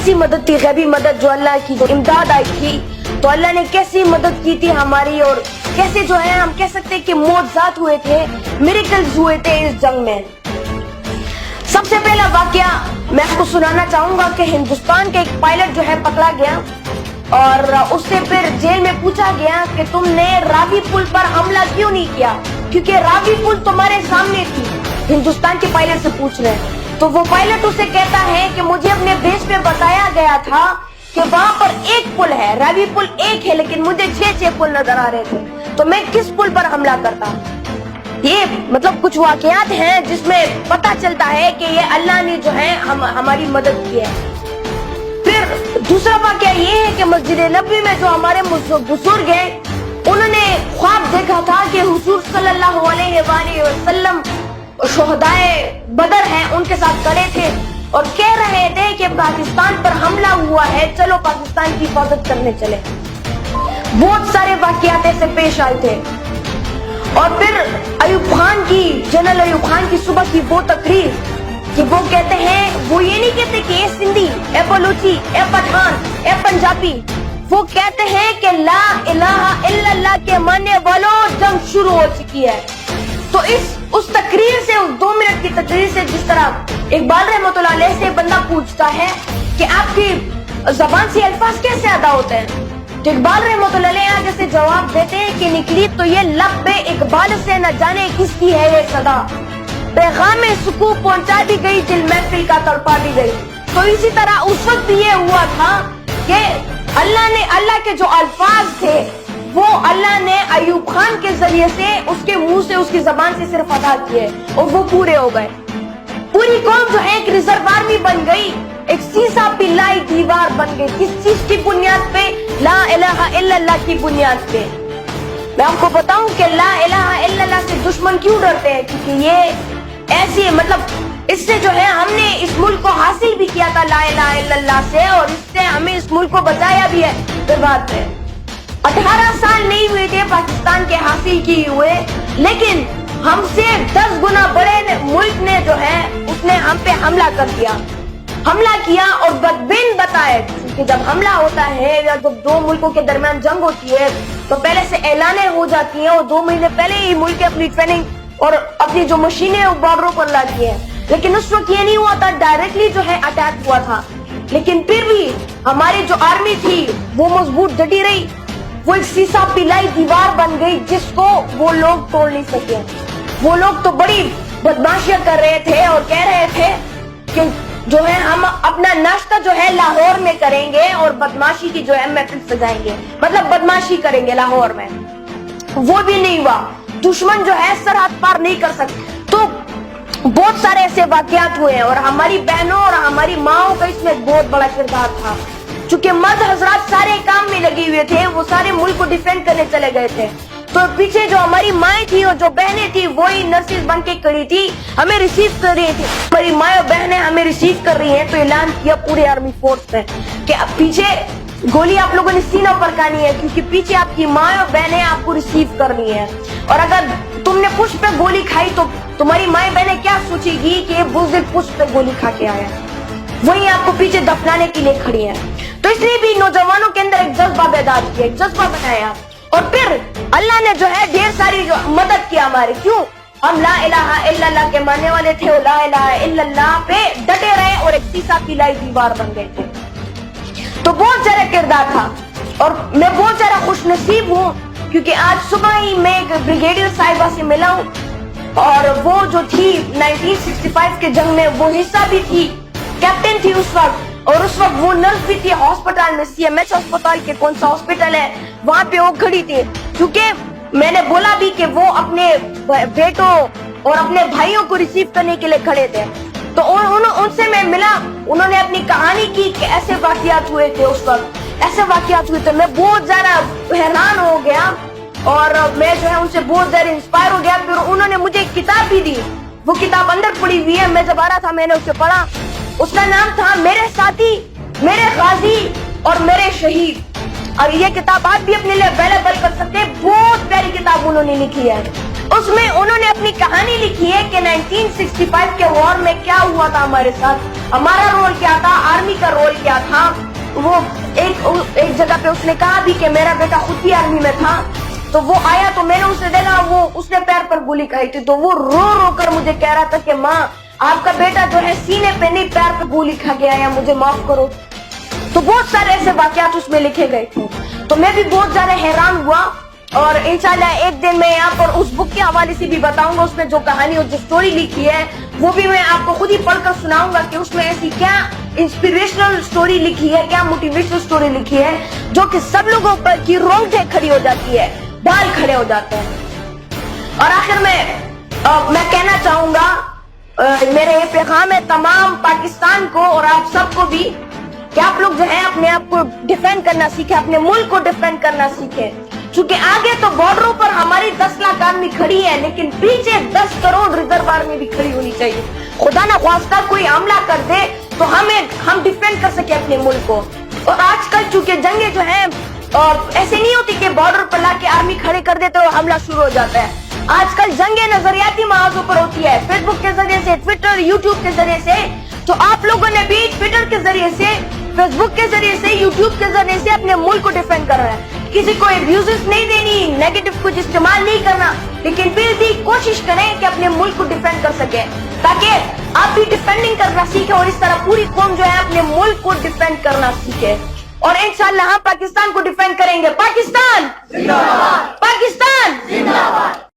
कैसी मदद थी, गैबी मदद जो अल्लाह की इमदाद आई थी, तो अल्लाह ने कैसी मदद की थी हमारी, और कैसे जो है हम कह सकते हैं कि मौजज़ात हुए थे, मिरेकल्स हुए थे इस जंग में। सबसे पहला वाकया मैं आपको सुनाना चाहूंगा कि हिंदुस्तान के एक पायलट जो है पकड़ा गया और उससे फिर जेल में पूछा गया कि तुमने रावी पुल पर हमला क्यों नहीं किया, क्योंकि रावी पुल तुम्हारे सामने थी। हिंदुस्तान के पायलट से पूछ रहे हैं, तो वो पायलट उसे कहता है कि मुझे अपने बेस पे बताया गया था कि वहां पर एक पुल है, रावी पुल एक है, लेकिन मुझे 6 पुल नजर आ रहे थे, तो मैं किस पुल पर हमला करता। ये मतलब कुछ वाकयात हैं जिसमें पता चलता है कि ये अल्लाह ने जो है हमारी मदद की है। फिर दूसरा वाकया ये है कि मस्जिद नबवी में जो हमारे बुजुर्ग हैं, उन्होंने ख्वाब देखा था कि हुजूर सल्लल्लाहु अलैहि वसल्लम शोहदाए बदर हैं उनके साथ खड़े थे और कह रहे थे कि पाकिस्तान पर हमला हुआ है, चलो पाकिस्तान की हिफाजत करने चले। बहुत सारे वाकयात ऐसे पेश आए थे। और फिर अयूब खान की, जनरल अयूब खान की सुबह की वो तकरीर कि वो कहते हैं, वो ये नहीं कहते कि ये सिंधी, ए बलूची, ए पठान, ए पंजाबी, वो कहते हैं कि ला इलाहा इल्लल्लाह के मानने वालों जंग शुरू हो चुकी है। तो उस तकरीर से, उस 2 मिनट की तकरीर से, जिस तरह इकबाल रहमतुल्लाह अलैह से बंदा पूछता है कि आपकी जबान से अल्फाज कैसे अदा होते हैं, तो इकबाल रहमतुल्लाह अलैह आगे से जवाब देते हैं कि निकली तो ये लब्बे इकबाल से न जाने किसकी है ये सदा, पैगाम सुकून पहुंचा भी गई, दिल महफिल का तड़पा भी गई। तो इसी तरह उस वक्त ये हुआ था कि अल्लाह के जो अल्फाज थे वो अल्लाह ने अयूब खान के जरिए से उसके मुंह से, उसकी जबान से सिर्फ अदा किए और वो पूरे हो गए। पूरी कौम जो है एक रिजर्व आर्मी बन गई, एक सीसा पिल्लाई दीवार बन गई। किस चीज की बुनियाद पे? ला इलाहा इल्लल्लाह की बुनियाद पे। मैं आपको बताऊं कि ला इलाहा इल्लल्लाह से दुश्मन क्यों डरते हैं, क्योंकि ये ऐसी, मतलब इससे जो है हमने इस मुल्क को हासिल भी किया था ला इलाहा इल्लल्लाह से, और इससे हमें इस मुल्क को बचाया भी है बर्बाद से। 18 साल नहीं हुए थे पाकिस्तान के हासिल किए हुए, लेकिन हमसे 10 गुना बड़े मुल्क ने जो है उसने हम पे हमला कर दिया, हमला किया और बदबिन बताए। क्योंकि जब हमला होता है या जब 2 मुल्कों के दरमियान जंग होती है तो पहले से ऐलानें हो जाती हैं और 2 महीने पहले ही मुल्क अपनी ट्रेनिंग और अपनी जो मशीनें बॉर्डरों पर लाती है। लेकिन उस वक्त ये नहीं हुआ था, डायरेक्टली जो है अटैक हुआ था। लेकिन फिर भी हमारी जो आर्मी थी वो मजबूत डटी रही, वो एक सीसा पिलाई दीवार बन गई जिसको वो लोग तोड़ नहीं सके। वो लोग तो बड़ी बदमाशियां कर रहे थे और कह रहे थे कि जो है हम अपना नाश्ता जो है लाहौर में करेंगे और बदमाशी की जो है महफिल सजाएंगे, मतलब बदमाशी करेंगे लाहौर में। वो भी नहीं हुआ, दुश्मन जो है सरहद पार नहीं कर सकते। तो बहुत सारे ऐसे वाकयात हुए हैं और हमारी बहनों और हमारी माओ का इसमें बहुत बड़ा किरदार था। चूंकि मर्द हजरात सारे काम में लगे हुए थे, वो सारे मुल्क को डिफेंड करने चले गए थे, तो पीछे जो हमारी माएँ थी और जो बहनें थी वही नर्सेज बन के खड़ी थी, हमें रिसीव कर रही थी। हमारी माएँ और बहनें हमें रिसीव कर रही हैं, तो ऐलान किया पूरे आर्मी फोर्स ने कि अब पीछे गोली आप लोगों ने सीनों पर खानी है, क्योंकि पीछे आपकी माँ और बहनें आपको रिसीव करनी है। और अगर तुमने पुष्प पे गोली खाई तो तुम्हारी माएँ बहनें क्या सोचेगी कि ये बुज़दिल पुष्प पे गोली खा के आया, वही आपको पीछे दफनाने के लिए खड़ी है। तो इसलिए भी नौजवानों के अंदर एक जज्बा पैदा किया, एक जज्बा बनाया, और फिर अल्लाह ने जो है ढेर सारी जो मदद की हमारी। क्यों? हम ला इलाहा इल्लल्लाह के मानने वाले थे और ला इलाहा इल्लल्लाह पे डटे रहे और एक सीसा पिलाई दीवार बन गए थे। तो बहुत सारा किरदार था और मैं बहुत सारा खुशनसीब हूँ, क्योंकि आज सुबह ही मैं एक ब्रिगेडियर साहिबा से मिला हूँ और वो जो थी 1965 के जंग में वो हिस्सा भी थी, कैप्टन थी उस वक्त, और उस वक्त वो नर्स भी थी हॉस्पिटल में, CMH अस्पताल के कौन सा हॉस्पिटल है वहाँ पे वो खड़ी थी। क्योंकि मैंने बोला भी कि वो अपने बेटों और अपने भाइयों को रिसीव करने के लिए खड़े थे, तो उनसे मैं मिला, उन्होंने अपनी कहानी की कि ऐसे वाकयात हुए थे उस वक्त, ऐसे वाकयात हुए थे। मैं बहुत ज्यादा हैरान हो गया और मैं जो है उनसे बहुत ज्यादा इंस्पायर हो गया। फिर उन्होंने मुझे एक किताब भी दी, वो किताब अंदर पड़ी हुई है, मैं जब आ रहा था मैंने उसे पढ़ा। उसका नाम था मेरे साथी, मेरे गाजी और मेरे शहीद। और ये किताब आप भी अपने लिए अवेलेबल कर सकते हैं, बहुत प्यारी किताब उन्होंने लिखी है। اس میں انہوں نے اپنی کہانی لکھی ہے کہ 1965 کے وار میں کیا ہوا تھا ہمارے ساتھ، ہمارا رول کیا تھا، آرمی کا رول کیا تھا. وہ ایک جگہ پہ اس نے کہا بھی کہ میرا بیٹا خود بھی آرمی میں تھا. تو وہ آیا تو میں نے اسے دیکھا، وہ اس نے پیر پر گولی کھائی تھی، تو وہ رو رو کر مجھے کہہ رہا تھا کہ ماں آپ کا بیٹا جو ہے سینے پہ نہیں پیر پہ گولی کھا کے آیا، مجھے معاف کرو. تو بہت سارے ایسے واقعات اس میں لکھے گئے تھے. تو میں بھی بہت زیادہ حیران ہوا، اور انشاءاللہ ایک دن میں یہاں پر اس بک کے حوالے سے بھی بتاؤں گا، اس میں جو کہانی اور جو سٹوری لکھی ہے وہ بھی میں آپ کو خود ہی پڑھ کر سناؤں گا کہ اس میں ایسی کیا انسپیریشنل سٹوری لکھی ہے، کیا موٹیویشنل سٹوری لکھی ہے، جو کہ سب لوگوں پر کی رونگٹیں کھڑی ہو جاتی ہے، بال کھڑے ہو جاتے ہیں. اور آخر میں کہنا چاہوں گا، میرے یہ پیغام ہے تمام پاکستان کو اور آپ سب کو بھی، کہ آپ لوگ جو ہیں اپنے آپ کو ڈیفینڈ کرنا سیکھیں، اپنے ملک کو ڈیفینڈ کرنا سیکھیں. چونکہ آگے تو بارڈروں پر ہماری 10 لاکھ آرمی کھڑی ہے، لیکن پیچھے 10 کروڑ ریزرو آرمی بھی کھڑی ہونی چاہیے. خدا نہ خواستہ کوئی حملہ کر دے تو ہم ڈیفینڈ کر سکے اپنے ملک کو. اور آج کل چونکہ جنگیں جو ہیں ایسے نہیں ہوتی کہ بارڈر پر لا کے آرمی کھڑے کر دیتے اور حملہ شروع ہو جاتا ہے. آج کل جنگیں نظریاتی محاذوں پر ہوتی ہے، فیس بک کے ذریعے سے، ٹویٹر، یوٹیوب کے ذریعے سے. تو آپ لوگوں نے بھی ٹویٹر کے ذریعے سے، فیس بک کے ذریعے سے، یوٹیوب کے ذریعے سے اپنے ملک کو ڈیفینڈ کرنا ہے. کسی کو ابیوزز نہیں دینی، نیگیٹو کچھ استعمال نہیں کرنا، لیکن پھر بھی کوشش کریں کہ اپنے ملک کو ڈیفینڈ کر سکیں، تاکہ آپ بھی ڈیفینڈنگ کرنا سیکھیں اور اس طرح پوری قوم جو ہے اپنے ملک کو ڈیفینڈ کرنا سیکھے. اور انشاءاللہ ہم پاکستان کو ڈیفینڈ کریں گے. پاکستان زندہ باد! پاکستان زندہ باد!